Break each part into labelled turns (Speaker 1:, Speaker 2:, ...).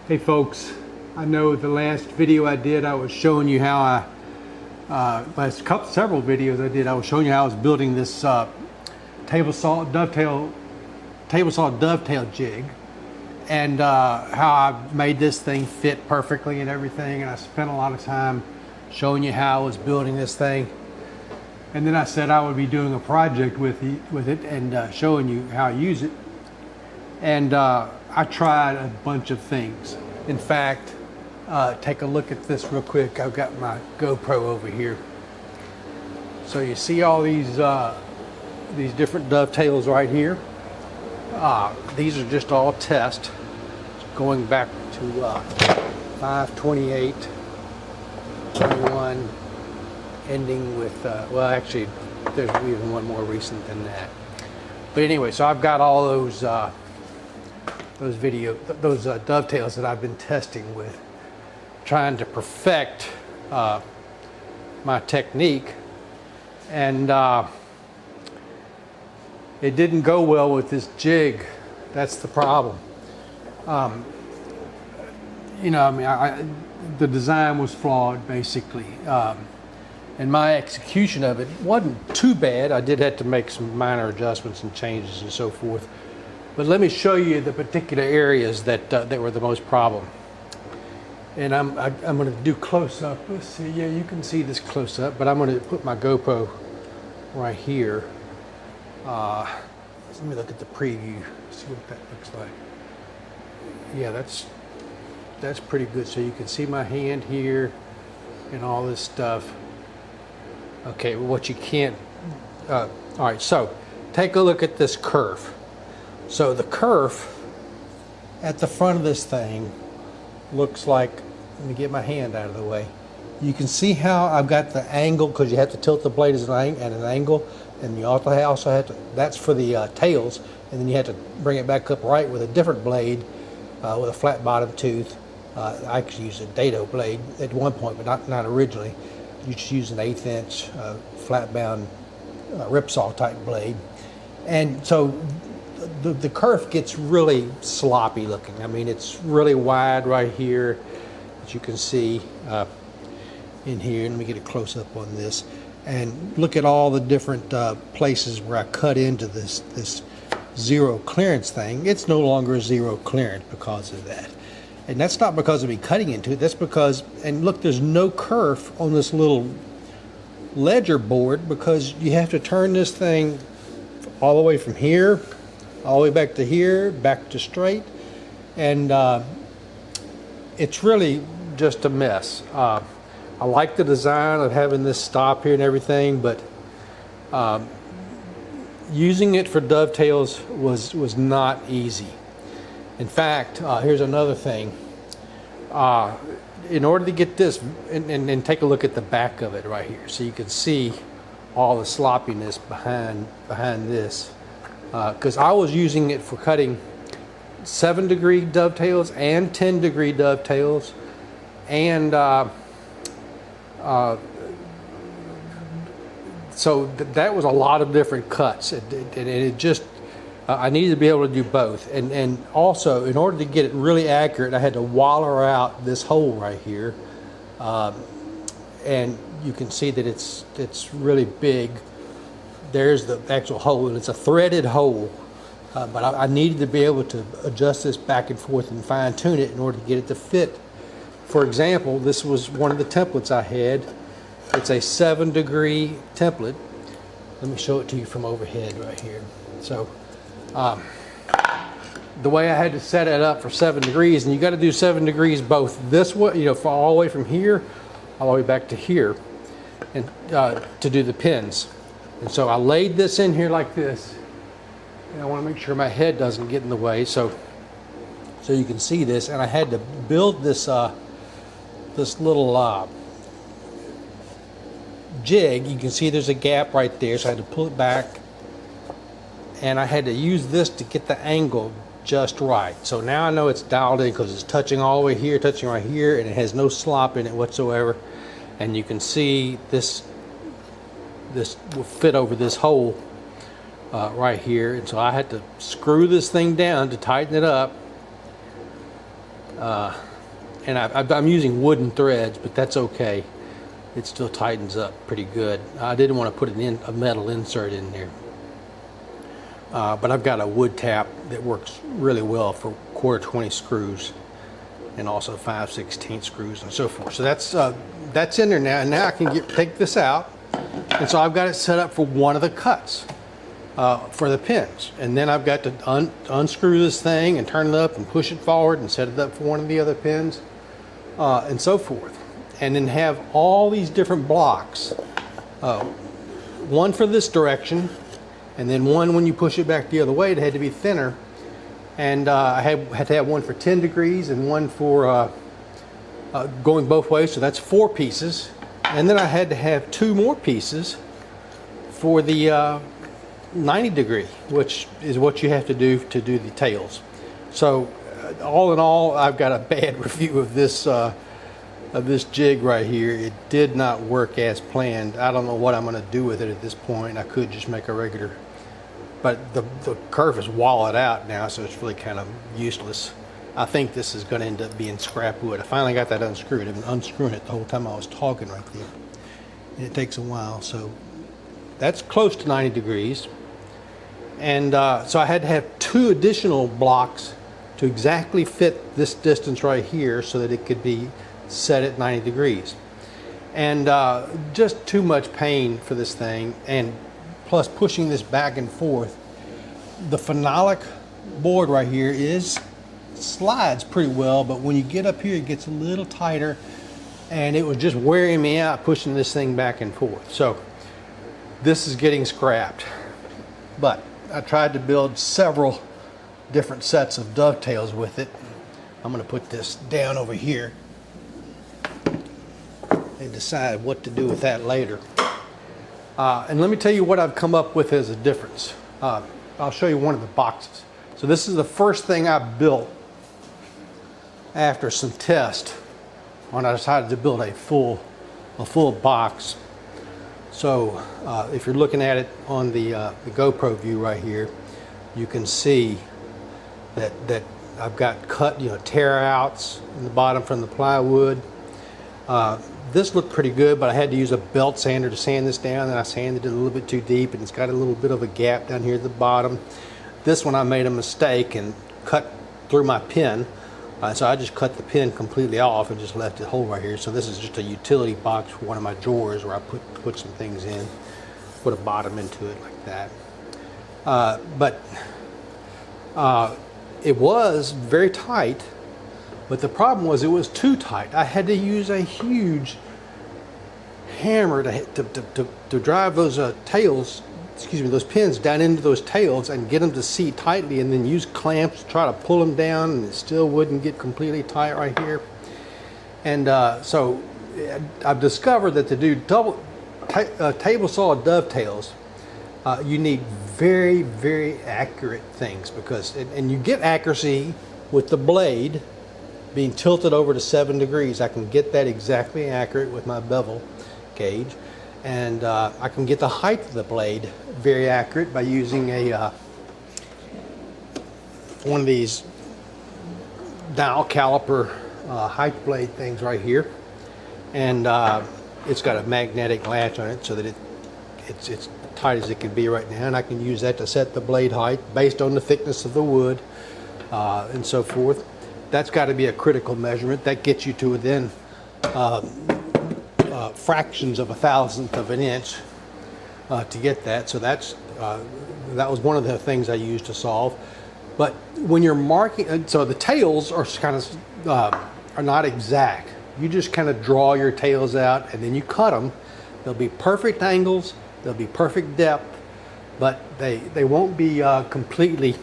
Speaker 1: Hey folks, I know the last video I did, I was showing you how several videos I did, I was showing you how I was building this Tablesaw Dovetail Jig, and how I made this thing fit perfectly and everything, and I spent a lot of time showing you how I was building this thing. And then I said I would be doing a project with it and showing you how I use it. And I tried a bunch of things. In fact, take a look at this real quick. I've got my GoPro over here. So you see all these different dovetails right here. These are just all tests going back to 5/28, 21, ending with, well actually there's even one more recent than that. But anyway, so I've got all those dovetails that I've been testing with, trying to perfect my technique, and it didn't go well with this jig. That's the problem. You know, I mean, the design was flawed basically, and my execution of it wasn't too bad. I did have to make some minor adjustments and changes and so forth. But let me show you the particular areas that were the most problem. And I'm going to do close up. Let's see. Yeah, you can see this close up. But I'm going to put my GoPro right here. Let me look at the preview. See what that looks like. Yeah, that's pretty good. So you can see my hand here and all this stuff. Okay, well, what you can't. All right. So take a look at this kerf. So the kerf at the front of this thing looks like, let me get my hand out of the way. You can see how I've got the angle, because you have to tilt the blade at an angle, and you also have to, that's for the tails, and then you have to bring it back up right with a different blade with a flat bottom tooth. I actually used a dado blade at one point, but not originally. You just use an 1/8 inch flat bound ripsaw type blade. And so the kerf gets really sloppy looking. I mean, it's really wide right here, as you can see in here. Let me get a close up on this, and look at all the different places where I cut into this zero clearance thing. It's no longer zero clearance because of that, and that's not because of me cutting into it. That's because, and look, there's no kerf on this little ledger board, because you have to turn this thing all the way from here all the way back to here, back to straight, and it's really just a mess. I like the design of having this stop here and everything, but using it for dovetails was not easy. In fact, here's another thing. In order to get this, and take a look at the back of it right here, so you can see all the sloppiness behind this. Because I was using it for cutting 7-degree dovetails and 10-degree dovetails, and so that was a lot of different cuts, and it just I needed to be able to do both, and also in order to get it really accurate, I had to waller out this hole right here, and you can see that it's really big. There's the actual hole, and it's a threaded hole, but I needed to be able to adjust this back and forth and fine-tune it in order to get it to fit. For example, this was one of the templates I had. It's a 7-degree template. Let me show it to you from overhead right here. So the way I had to set it up for 7 degrees, and you got to do 7 degrees both this way, you know, for all the way from here all the way back to here, and to do the pins. And so I laid this in here like this, and I want to make sure my head doesn't get in the way, so you can see this. And I had to build this this little jig. You can see there's a gap right there, so I had to pull it back, and I had to use this to get the angle just right. So now I know it's dialed in, because it's touching all the way here, touching right here, and it has no slop in it whatsoever. And you can see this will fit over this hole right here, and so I had to screw this thing down to tighten it up, And I'm using wooden threads, but that's okay. It still tightens up pretty good. I didn't want to put a metal insert in there. But I've got a wood tap that works really well for 1/4-20 screws and also 5/16 screws and so forth. So that's in there now. And now I can take this out. And so I've got it set up for one of the cuts for the pins. And then I've got to unscrew this thing and turn it up and push it forward and set it up for one of the other pins and so forth. And then have all these different blocks. One for this direction, and then one when you push it back the other way, it had to be thinner. And I had to have one for 10 degrees and one for going both ways, so that's 4 pieces. And then I had to have 2 more pieces for the 90 degree, which is what you have to do the tails. So all in all, I've got a bad review of this jig right here. It did not work as planned. I don't know what I'm going to do with it at this point. I could just make a regular, but the curve is walled out now, so it's really kind of useless. I think this is going to end up being scrap wood. I finally got that unscrewed. I've been unscrewing it the whole time I was talking right there. And it takes a while, so that's close to 90 degrees. And so I had to have 2 additional blocks to exactly fit this distance right here so that it could be set at 90 degrees. And just too much pain for this thing, and plus pushing this back and forth. The phenolic board right here slides pretty well, but when you get up here it gets a little tighter, and it was just wearing me out pushing this thing back and forth. So this is getting scrapped. But I tried to build several different sets of dovetails with it. I'm going to put this down over here and decide what to do with that later. And let me tell you what I've come up with as a difference. I'll show you one of the boxes. So this is the first thing I built after some tests when I decided to build a full box. So if you're looking at it on the GoPro view right here, you can see that I've got cut, tear outs in the bottom from the plywood. This looked pretty good, but I had to use a belt sander to sand this down, and I sanded it a little bit too deep, and it's got a little bit of a gap down here at the bottom. This one I made a mistake and cut through my pin, so I just cut the pin completely off and just left it whole right here. So this is just a utility box for one of my drawers where I put some things in, put a bottom into it like that. But it was very tight. But the problem was it was too tight. I had to use a huge hammer to drive those those pins down into those tails and get them to seat tightly, and then use clamps to try to pull them down, and it still wouldn't get completely tight right here. And so I've discovered that to do table saw dovetails, you need very, very accurate things, because and you get accuracy with the blade being tilted over to 7 degrees. I can get that exactly accurate with my bevel gauge, and I can get the height of the blade very accurate by using one of these dial caliper height blade things right here, and it's got a magnetic latch on it so that it's tight as it can be right now, and I can use that to set the blade height based on the thickness of the wood and so forth. That's got to be a critical measurement. That gets you to within fractions of a thousandth of an inch to get that. So that was one of the things I used to solve. But when you're marking, so the tails are kind of are not exact. You just kind of draw your tails out and then you cut them. They'll be perfect angles. They'll be perfect depth, but they won't be completely.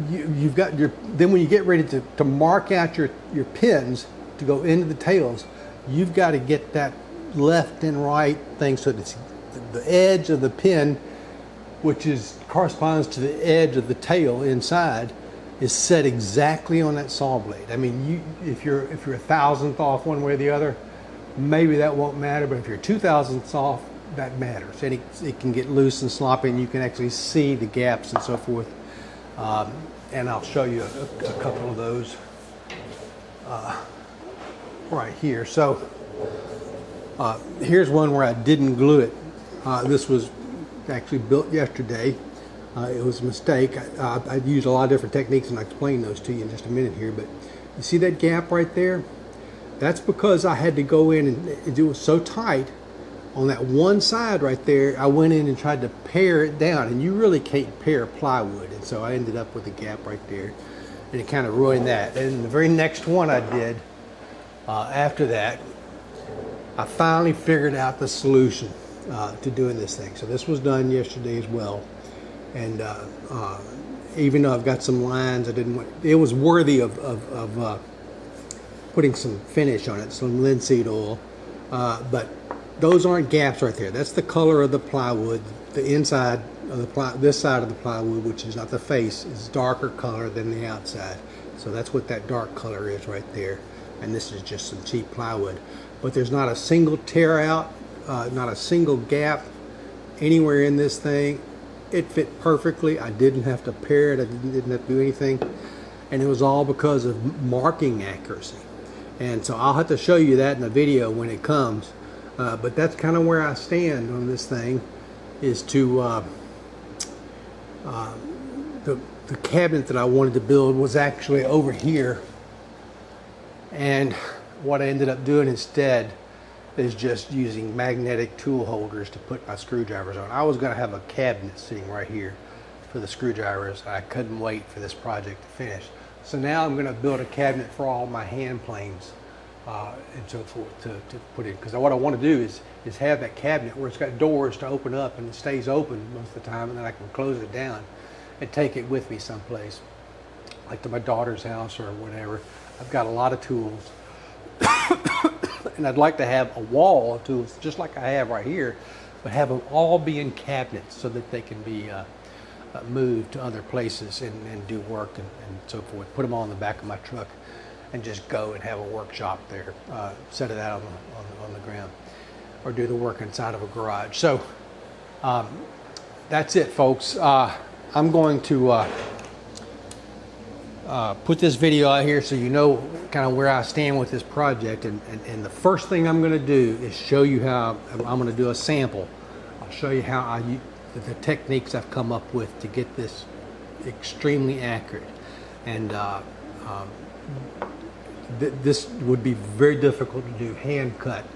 Speaker 1: You've got then when you get ready to mark out your pins to go into the tails, you've got to get that left and right thing so that it's the edge of the pin, which corresponds to the edge of the tail inside, is set exactly on that saw blade. I mean, if you're a thousandth off one way or the other, maybe that won't matter, but if you're 2 thousandths off that matters. And it can get loose and sloppy, and you can actually see the gaps and so forth. And I'll show you a couple of those right here. So here's one where I didn't glue it. This was actually built yesterday. It was a mistake. I used a lot of different techniques, and I'll explain those to you in just a minute here. But you see that gap right there? That's because I had to go in, and it was so tight on that one side right there. I went in and tried to pare it down, and you really can't pare plywood, and so I ended up with a gap right there, and it kind of ruined that. And the very next one I did after that, I finally figured out the solution to doing this thing. So this was done yesterday as well, and even though I've got some lines, I didn't want, it was worthy of putting some finish on it, some linseed oil, but those aren't gaps right there. That's the color of the plywood. The inside of the this side of the plywood, which is not the face, is darker color than the outside. So that's what that dark color is right there. And this is just some cheap plywood. But there's not a single tear out, not a single gap anywhere in this thing. It fit perfectly. I didn't have to pare it. I didn't have to do anything. And it was all because of marking accuracy. And so I'll have to show you that in a video when it comes. But that's kind of where I stand on this thing, is to the cabinet that I wanted to build was actually over here, and what I ended up doing instead is just using magnetic tool holders to put my screwdrivers on. I was going to have a cabinet sitting right here for the screwdrivers. I couldn't wait for this project to finish, so now I'm going to build a cabinet for all my hand planes and so forth to put in, because what I want to do is have that cabinet where it's got doors to open up and it stays open most of the time, and then I can close it down and take it with me someplace, like to my daughter's house or whatever. I've got a lot of tools and I'd like to have a wall of tools just like I have right here, but have them all be in cabinets so that they can be moved to other places and do work and so forth. Put them all in the back of my truck and just go and have a workshop there, set it out on the ground, or do the work inside of a garage. So that's it, folks. I'm going to put this video out here so you know kind of where I stand with this project. And the first thing I'm going to do is show you how I'm going to do a sample. I'll show you how the techniques I've come up with to get this extremely accurate. And this would be very difficult to do hand cut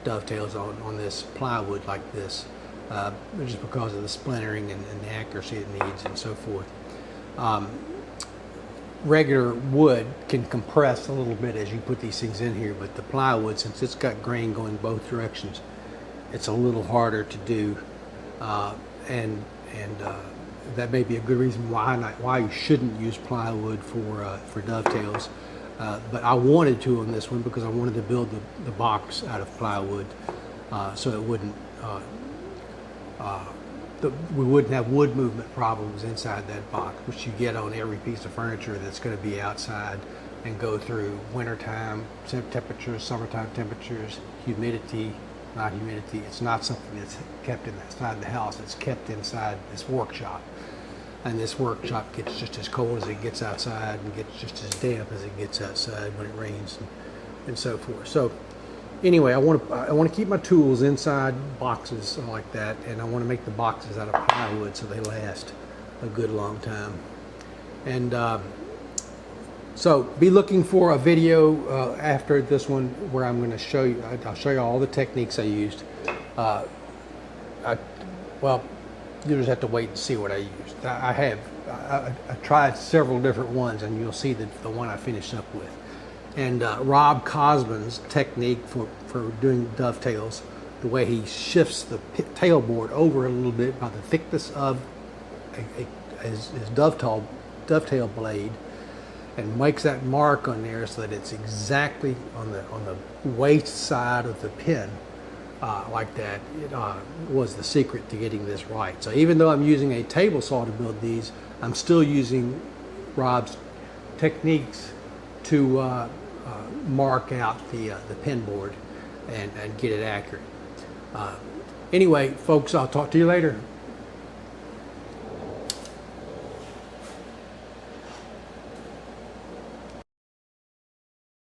Speaker 1: dovetails on this plywood like this, just because of the splintering and the accuracy it needs and so forth. Regular wood can compress a little bit as you put these things in here, but the plywood, since it's got grain going both directions, it's a little harder to do, and that may be a good reason why you shouldn't use plywood for dovetails. But I wanted to on this one because I wanted to build the box out of plywood, so it wouldn't we wouldn't have wood movement problems inside that box, which you get on every piece of furniture that's going to be outside and go through wintertime temperatures, summertime temperatures, humidity, not humidity. It's not something that's kept inside the house. It's kept inside this workshop. And this workshop gets just as cold as it gets outside and gets just as damp as it gets outside when it rains and so forth. So anyway, I want to keep my tools inside boxes like that, and I want to make the boxes out of plywood so they last a good long time. And so be looking for a video after this one where I'm going to show you. I'll show you all the techniques I used. Well, you just have to wait and see what I used. I tried several different ones, and you'll see the one I finished up with. And Rob Cosman's technique for doing dovetails, the way he shifts the tailboard over a little bit by the thickness of his dovetail blade, and makes that mark on there so that it's exactly on the waist side of the pin, like that. It was the secret to getting this right. So even though I'm using a table saw to build these, I'm still using Rob's techniques to mark out the pin board and get it accurate. Anyway, folks, I'll talk to you later.